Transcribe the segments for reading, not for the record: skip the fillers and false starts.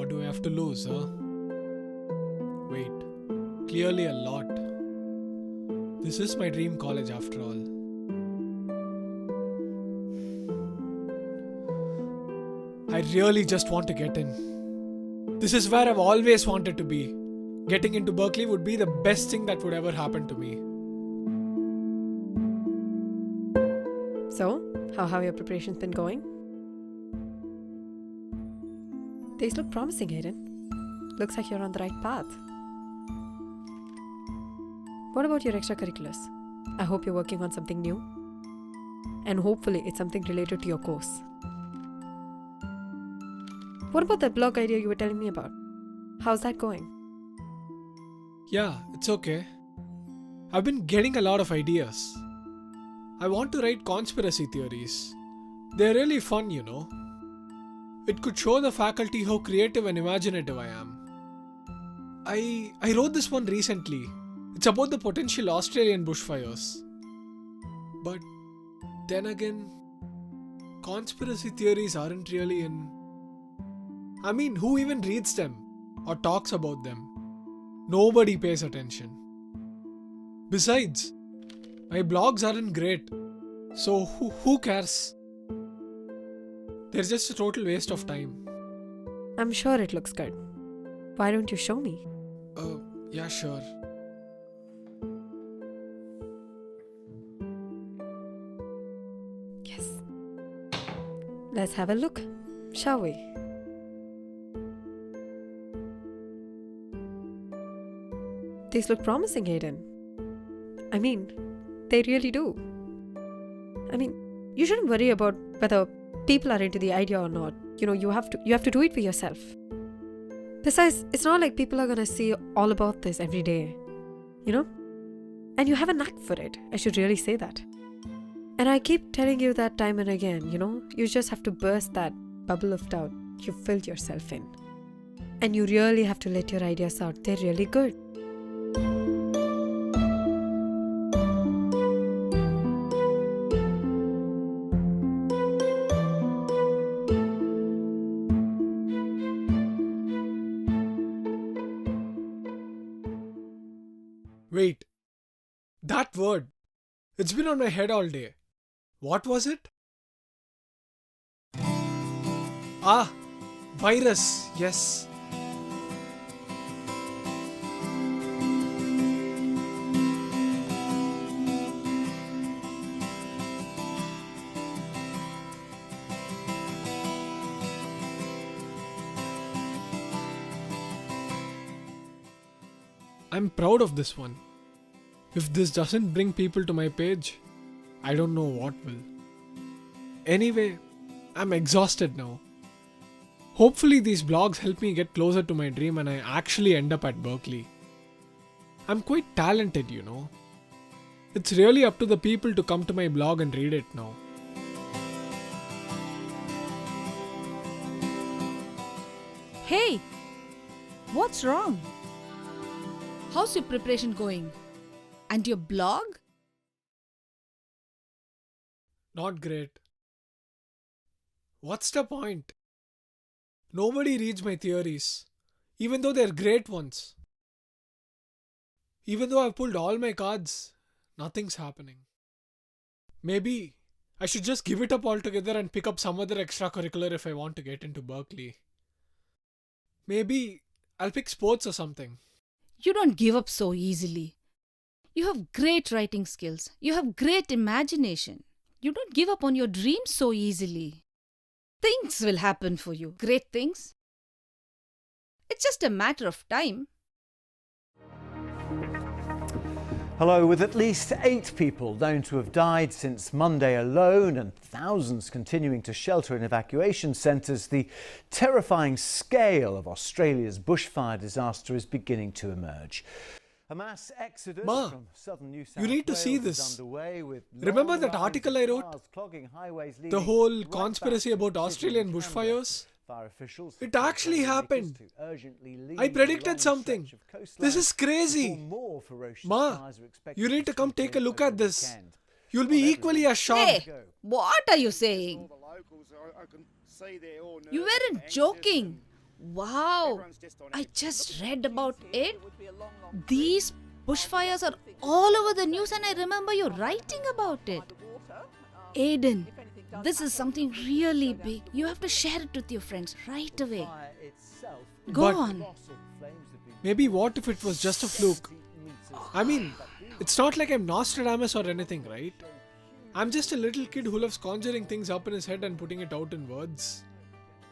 What do I have to lose, huh? Wait, clearly a lot. This is my dream college after all. I really just want to get in. This is where I've always wanted to be. Getting into Berkeley would be the best thing that would ever happen to me. So, how have your preparations been going? These look promising, Hayden. Looks like you're on the right path. What about your extracurriculars? I hope you're working on something new. And hopefully it's something related to your course. What about that blog idea you were telling me about? How's that going? Yeah, it's okay. I've been getting a lot of ideas. I want to write conspiracy theories. They're really fun, you know. It could show the faculty how creative and imaginative I am. I wrote this one recently. It's about the potential Australian bushfires. But then again, conspiracy theories aren't really in... I mean, who even reads them or talks about them? Nobody pays attention. Besides, my blogs aren't great, so who cares? They're just a total waste of time. I'm sure it looks good. Why don't you show me? Yeah, sure. Yes. Let's have a look, shall we? These look promising, Hayden. I mean, they really do. I mean, you shouldn't worry about whether people are into the idea or not. You know, you have to do it for yourself. Besides, it's not like people are gonna see all about this every day. You know? And you have a knack for it. I should really say that. And I keep telling you that time and again, you know? You just have to burst that bubble of doubt you filled yourself in. And you really have to let your ideas out. They're really good. Wait, that word. It's been on my head all day. What was it? Ah, virus, yes. I'm proud of this one. If this doesn't bring people to my page, I don't know what will. Anyway, I'm exhausted now. Hopefully these blogs help me get closer to my dream and I actually end up at Berkeley. I'm quite talented, you know. It's really up to the people to come to my blog and read it now. Hey, what's wrong? How's your preparation going? And your blog? Not great. What's the point? Nobody reads my theories, even though they're great ones. Even though I've pulled all my cards, nothing's happening. Maybe I should just give it up altogether and pick up some other extracurricular if I want to get into Berkeley. Maybe I'll pick sports or something. You don't give up so easily. You have great writing skills. You have great imagination. You don't give up on your dreams so easily. Things will happen for you. Great things. It's just a matter of time. Hello. With at least 8 people known to have died since Monday alone and thousands continuing to shelter in evacuation centres, the terrifying scale of Australia's bushfire disaster is beginning to emerge. A mass exodus from southern New South you need to Wales see is this. underway with Remember that long article lines I of wrote? cars clogging highways The leading whole right conspiracy back to about Sydney Australian and Canberra. bushfires? Fire officials It have actually told happened. lawmakers to urgently leave I the predicted long something. stretch of coastline This is crazy. before more ferocious Ma, fires are expected you need to come sweep take a in look over at the this. weekend. You'll be Not equally everyone. as shocked. Hey, what are you saying? You weren't joking. Wow, I just read about it. These bushfires are all over the news and I remember you writing about it. Aiden, this is something really big. You have to share it with your friends right away. Go But- on. Maybe what if it was just a fluke? I mean, it's not like I'm Nostradamus or anything, right? I'm just a little kid who loves conjuring things up in his head and putting it out in words.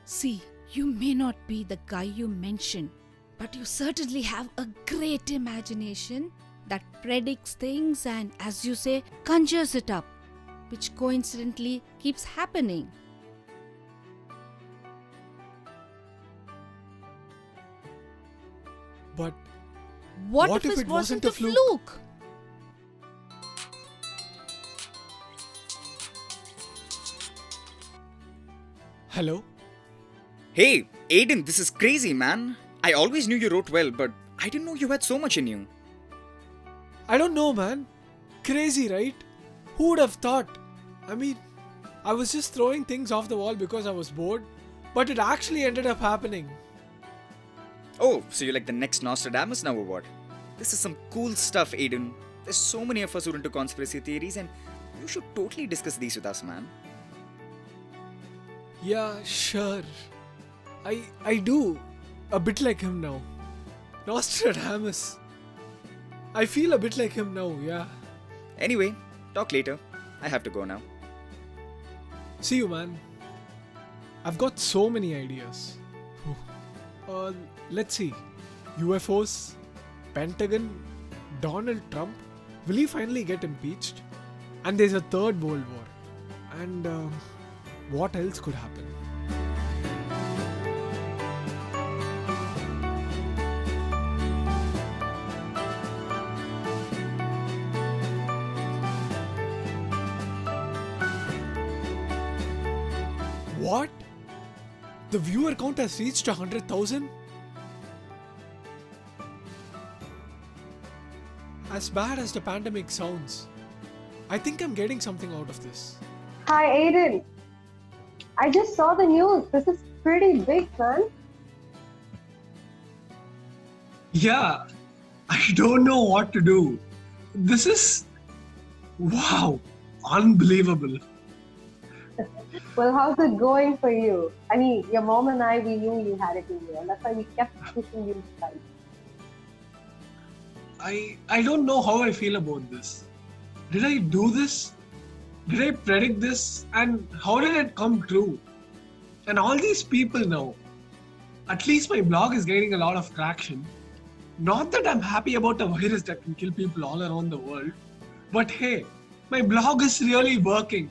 See, you may not be the guy you mentioned, but you certainly have a great imagination that predicts things and, as you say, conjures it up, which coincidentally keeps happening. But What if it wasn't a fluke? hello? Hey, Aiden, this is crazy, man. I always knew you wrote well, but I didn't know you had so much in you. I don't know, man. Crazy, right? Who would have thought? I mean, I was just throwing things off the wall because I was bored, but it actually ended up happening. Oh, so you're like the next Nostradamus now or what? This is some cool stuff, Aiden. There's so many of us who are into conspiracy theories and you should totally discuss these with us, man. Yeah, sure. I do. A bit like him now. Nostradamus. I feel a bit like him now, yeah. Anyway, talk later. I have to go now. See you, man. I've got so many ideas. Let's see. UFOs, Pentagon, Donald Trump. Will he finally get impeached? And there's a third World War. And what else could happen? What? The viewer count has reached 100,000? As bad as the pandemic sounds, I think I'm getting something out of this. Hi, Aiden. I just saw the news. This is pretty big, man. Yeah, I don't know what to do. This is... wow, unbelievable. Well, how's it going for you? I mean, your mom and I, we knew you had it in you, and that's why we kept pushing you inside. I don't know how I feel about this. Did I do this? Did I predict this? And how did it come true? And all these people now, at least my blog is gaining a lot of traction. Not that I'm happy about a virus that can kill people all around the world, but hey, my blog is really working.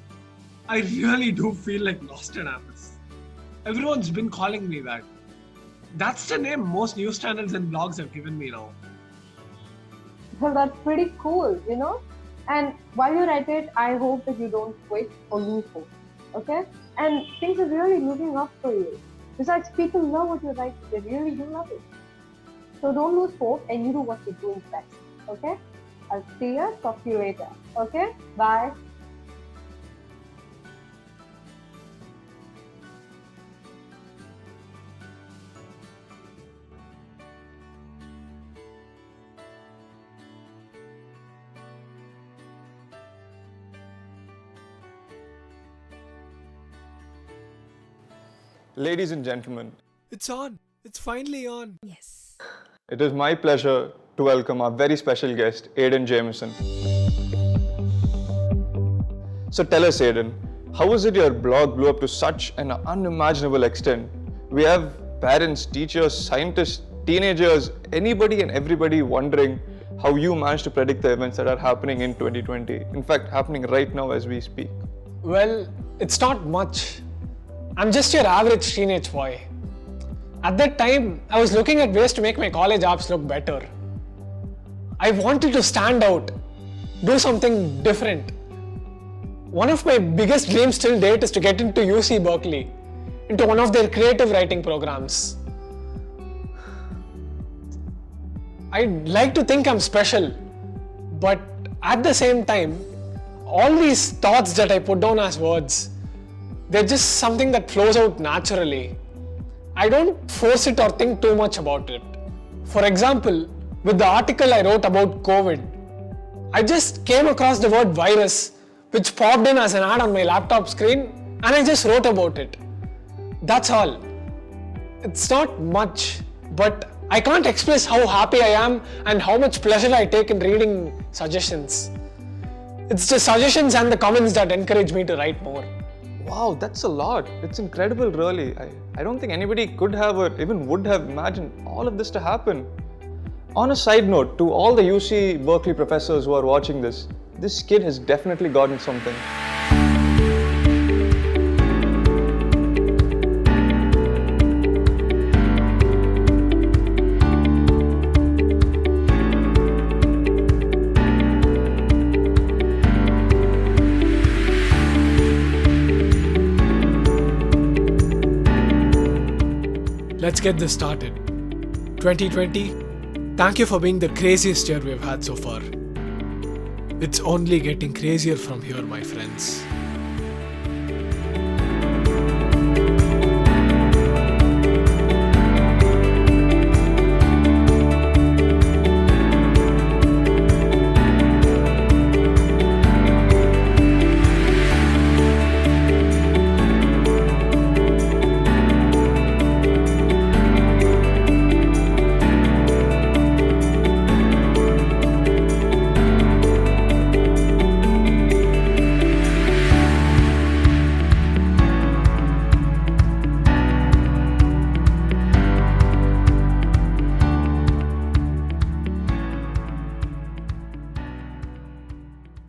I really do feel like Nostradamus. Everyone's been calling me that. That's the name most news channels and blogs have given me now. Well, that's pretty cool, you know? And while you're at it, I hope that you don't quit or lose hope, okay? And things are really moving up for you. Besides, people love what you write. They really do love it. So don't lose hope and you do what you're doing best, okay? I'll see you, talk to you later, okay? Bye. Ladies and gentlemen, It's on. It's finally on. Yes. it is my pleasure to welcome our very special guest, Aiden Jameson. So tell us, Aiden, how is it your blog blew up to such an unimaginable extent? We have parents, teachers, scientists, teenagers, anybody and everybody wondering how you managed to predict the events that are happening in 2020. In fact, happening right now as we speak. Well, it's not much. I'm just your average teenage boy. At that time, I was looking at ways to make my college apps look better. I wanted to stand out, do something different. One of my biggest dreams till date is to get into UC Berkeley, into one of their creative writing programs. I'd like to think I'm special, but at the same time, all these thoughts that I put down as words, they're just something that flows out naturally. I don't force it or think too much about it. For example, with the article I wrote about COVID, I just came across the word virus, which popped in as an ad on my laptop screen, and I just wrote about it. That's all. It's not much, but I can't express how happy I am and how much pleasure I take in reading suggestions. It's the suggestions and the comments that encourage me to write more. Wow, that's a lot. It's incredible, really. I don't think anybody could have or even would have imagined all of this to happen. On a side note, to all the UC Berkeley professors who are watching this kid has definitely gotten something. Let's get this started. 2020, thank you for being the craziest year we've had so far. It's only getting crazier from here, my friends.